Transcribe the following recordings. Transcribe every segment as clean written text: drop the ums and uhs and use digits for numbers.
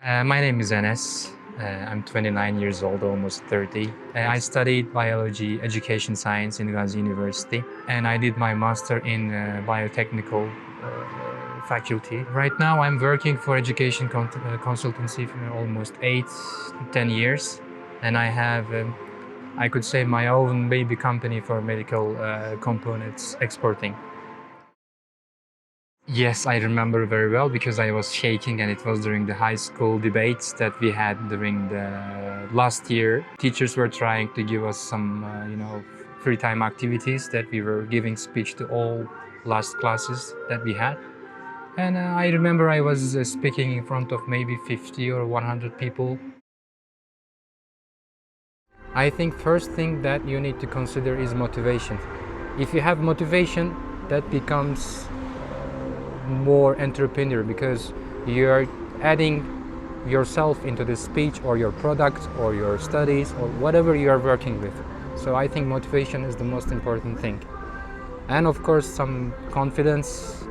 My name is Enes. I'm 29 years old, almost 30. I studied biology, education science in Gazi University, and I did my master in biotechnical faculty. Right now, I'm working for education consultancy for almost 10 years, and I have, I could say, my own baby company for medical components exporting. Yes, I remember very well because I was shaking and it was during the high school debates that we had during the last year. Teachers were trying to give us some, free time activities that we were giving speech to all last classes that we had. And I remember I was speaking in front of maybe 50 or 100 people. I think first thing that you need to consider is motivation. If you have motivation, that becomes more entrepreneur because you are adding yourself into the speech or your product or your studies or whatever you are working with. So I think motivation is the most important thing. And of course, some confidence,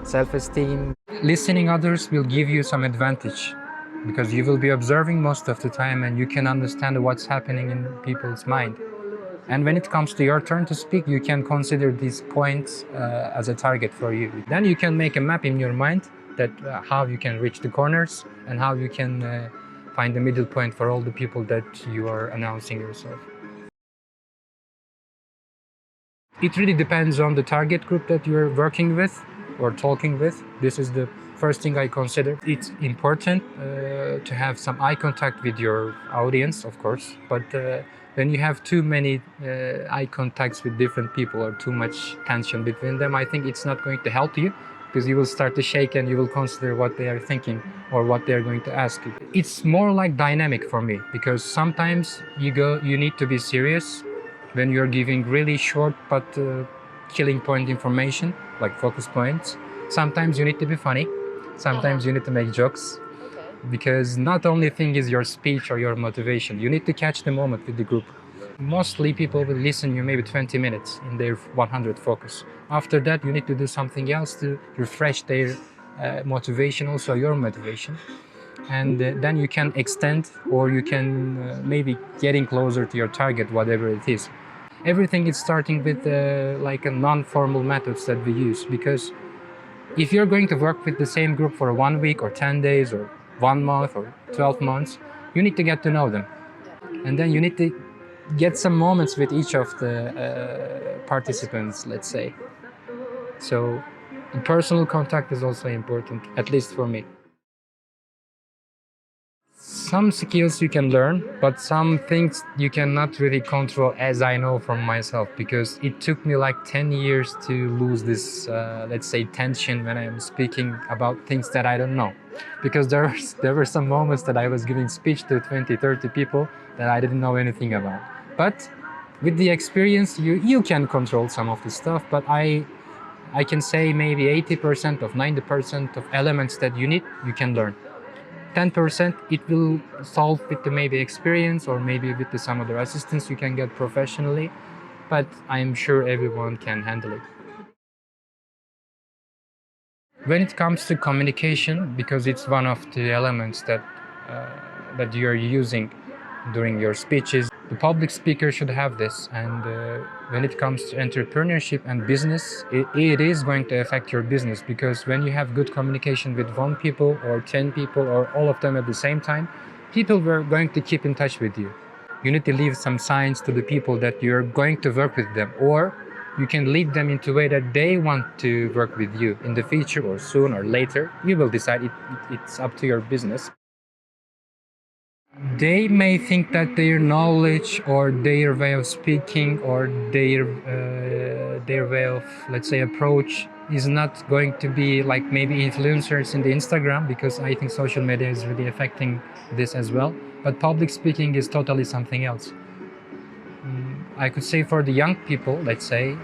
self-esteem. Listening others will give you some advantage because you will be observing most of the time and you can understand what's happening in people's mind. And when it comes to your turn to speak, you can consider these points as a target for you. Then you can make a map in your mind that how you can reach the corners and how you can find the middle point for all the people that you are announcing yourself. It really depends on the target group that you're working with or talking with. This is the first thing I consider. It's important to have some eye contact with your audience, of course, but when you have too many eye contacts with different people or too much tension between them, I think it's not going to help you because you will start to shake and you will consider what they are thinking or what they are going to ask you. It's more like dynamic for me because sometimes you need to be serious when you're giving really short but killing point information, like focus points. Sometimes you need to be funny, sometimes you need to make jokes, because not only thing is your speech or your motivation, you need to catch the moment with the group. Mostly people will listen you maybe 20 minutes in their 100 focus. After that, you need to do something else to refresh their motivation, also your motivation. And then you can extend or you can maybe getting closer to your target, whatever it is. Everything is starting with like a non-formal methods that we use, because if you're going to work with the same group for 1 week or 10 days or 1 month or 12 months, you need to get to know them. And then you need to get some moments with each of the participants, let's say. So the personal contact is also important, at least for me. Some skills you can learn, but some things you cannot really control, as I know from myself, because it took me like 10 years to lose this, let's say, tension when I'm speaking about things that I don't know. Because there were some moments that I was giving speech to 20, 30 people that I didn't know anything about. But with the experience, you can control some of the stuff, but I can say maybe 80% of 90% of elements that you need, you can learn. 10% it will solve with the maybe experience or maybe with the some other assistance you can get professionally, but I'm sure everyone can handle it. When it comes to communication, because it's one of the elements that you're using during your speeches, the public speaker should have this. And when it comes to entrepreneurship and business, it is going to affect your business, because when you have good communication with 1 people or 10 people or all of them at the same time, people were going to keep in touch with you. You need to leave some signs to the people that you're going to work with them, or you can lead them into a way that they want to work with you in the future or soon or later. You will decide. It's up to your business. They may think that their knowledge or their way of speaking or their way of, let's say, approach is not going to be like maybe influencers in the Instagram, because I think social media is really affecting this as well. But public speaking is totally something else. I could say for the young people, let's say,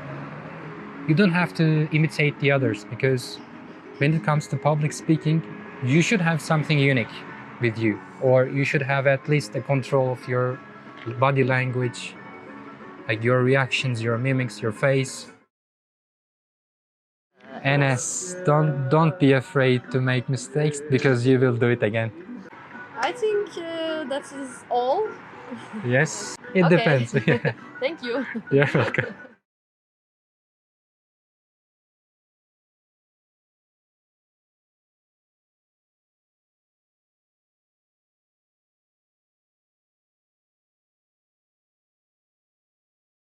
you don't have to imitate the others, because when it comes to public speaking, you should have something unique with you, or you should have at least a control of your body language, like your reactions, your mimics, your face. NS, don't be afraid to make mistakes, because you will do it again. I think that is all. Yes, it Okay. depends. Thank you. You're welcome.